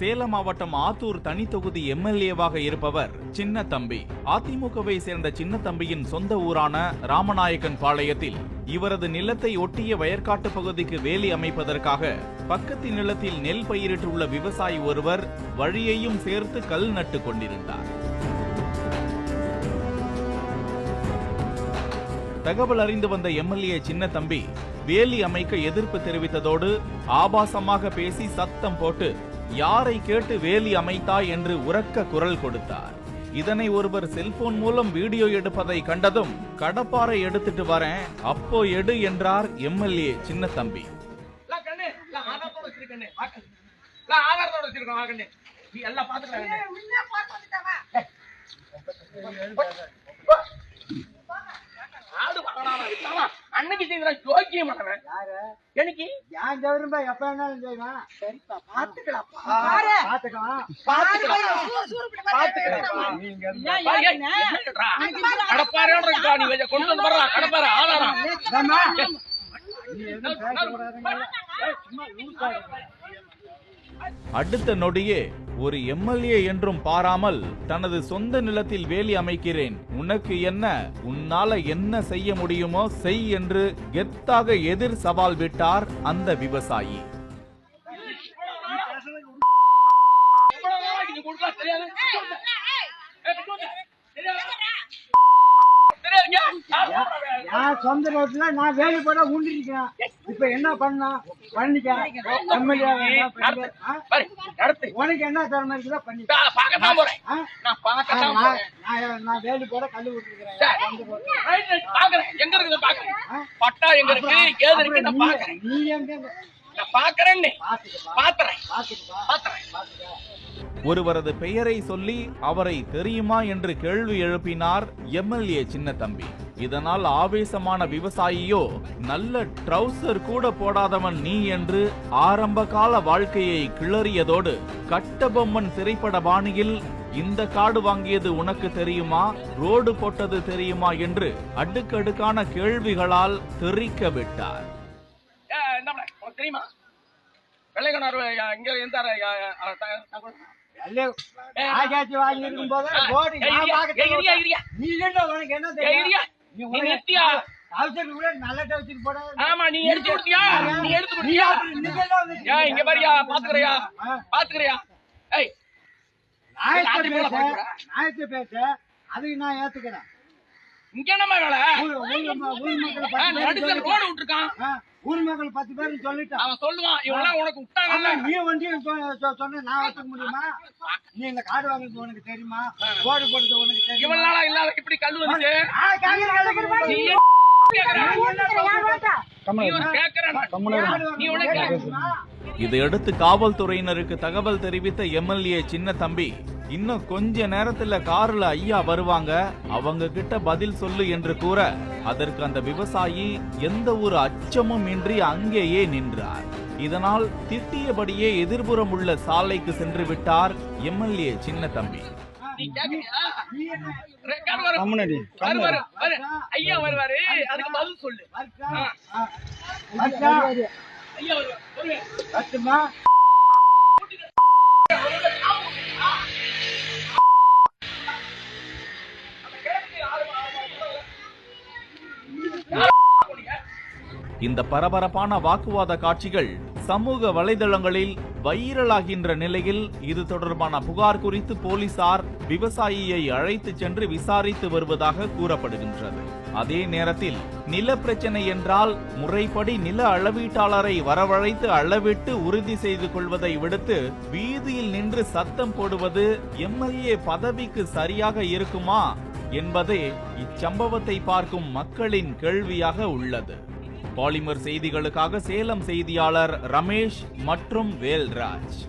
சேலம் மாவட்டம் ஆத்தூர் தனி தொகுதி எம்எல்ஏவாக இருப்பவர் சின்ன தம்பி. அதிமுகவை சேர்ந்த சின்ன தம்பியின் சொந்த ஊரான ராமநாயக்கன் பாளையத்தில் இவரது நிலத்தை ஒட்டிய வயற்காட்டு பகுதிக்கு வேலி அமைப்பதற்காக பக்கத்து நிலத்தில் நெல் பயிரிட்டுள்ள விவசாயி ஒருவர் வழியையும் சேர்த்து கல் நட்டு கொண்டிருந்தார். தகவல் அறிந்து வந்த எம்எல்ஏ சின்ன தம்பி வேலி அமைக்க எதிர்ப்பு தெரிவித்ததோடு ஆபாசமாக பேசி சத்தம் போட்டு யாரை கேட்டு வேலி அமைத்தாய் என்று உரக்க குரல் கொடுத்தார். இதனை ஒருவர் செல்போன் மூலம் வீடியோ எடுப்பதை கண்டதும் கடப்பாரை எடுத்துட்டு வரேன், அப்போ எடு என்றார் எம்எல்ஏ சின்ன தம்பி. அன்னைக்கு ஜோக்கியம் எனக்கு ஏன் கவர்மெண்ட் எப்ப வேணாலும் செய்வான். சரிப்பா, பாத்துக்கலாம். அடுத்த நொடியே ஒரு எம்எல்ஏ என்றும் பாராமல் தனது சொந்த நிலத்தில் வேலி அமைக்கிறேன், உனக்கு என்ன, உன்னால என்ன செய்ய முடியுமோ செய் என்று கெத்தாக எதிர் சவால் விட்டார் அந்த விவசாயி. சொந்த ரோட்ல நான் வேலை போட உண்டிருக்கேன். இப்ப என்ன பண்ணா பண்ணிக்க. உனக்கு என்ன திறமை இருக்குதோ பண்ணி. நான் வேலை போட கல்லு விட்டுருக்கிறேன். நீ எங்க ஒருவரது பெயரை சொல்லி அவரை தெரியுமா என்று கேள்வி எழுப்பினார் எம்எல்ஏ சின்ன தம்பி. இதனால் ஆவேசமான விவசாயியோ நல்ல ட்ரவுசர் கூட போடாதவன் நீ என்று ஆரம்ப கால வாழ்க்கையை கிளறியதோடு கட்டபொம்மன் திரைப்பட பாணியில் இந்த காடு வாங்கியது உனக்கு தெரியுமா, ரோடு போட்டது தெரியுமா என்று அடுக்கடுக்கான கேள்விகளால் தெரிக்க விட்டார். தெரியுமா வெள்ளைக்கணார் இங்க இருந்தாரு அதுக்கு நான் ஏத்துக்கிறேன். இங்க என்ன வேலை? ஊர் மக்கள் 10 பேர் சொல்லிட்டான். அவன் சொல்லுவான், இவெல்லாம் உனக்கு விட்டாங்கல்ல. நீ வண்டி சொன்ன நான் வச்சுக்க முடியுமா? நீ இந்த காடு வாங்குறது உனக்கு தெரியுமா? கோடு போடுறது உனக்கு தெரியுமா? இவ்வளவு நாளா இல்லாத இப்படி கல்லு வந்து இதையடுத்து காவல்துறையினருக்கு தகவல் தெரிவித்த எம்எல்ஏ சின்ன தம்பி, இன்னும் கொஞ்ச நேரத்துல கார்ல ஐயா வருவாங்க, அவங்க கிட்ட பதில் சொல்லு என்று கூற அதற்கு அந்த விவசாயி எந்த ஒரு அச்சமும் இன்றி அங்கேயே நின்றார். இதனால் திட்டியபடியே எதிர்புறம் உள்ள சாலைக்கு சென்று விட்டார் எம்எல்ஏ சின்ன தம்பி. ஐயா வருவாரு, அதுக்கு பதில் சொல்லு. இந்த பரபரப்பான வாக்குவாத காட்சிகள் சமூக வலைதளங்களில் வைரலாகின்ற நிலையில் இது தொடர்பான புகார் குறித்து போலீசார் விவசாயியை அழைத்து சென்று விசாரித்து வருவதாக கூறப்படுகின்றது. அதே நேரத்தில் நில பிரச்சனை என்றால் முறைப்படி நில அளவீட்டாளரை வரவழைத்து அளவிட்டு உறுதி செய்து கொள்வதை விடுத்து வீதியில் நின்று சத்தம் போடுவது எம்எல்ஏ பதவிக்கு சரியாக இருக்குமா என்பதே இச்சம்பவத்தை பார்க்கும் மக்களின் கேள்வியாக உள்ளது. பாலிமர் செய்திகளுக்காக சேலம் செய்தியாளர் ரமேஷ் மற்றும் வேல்ராஜ்.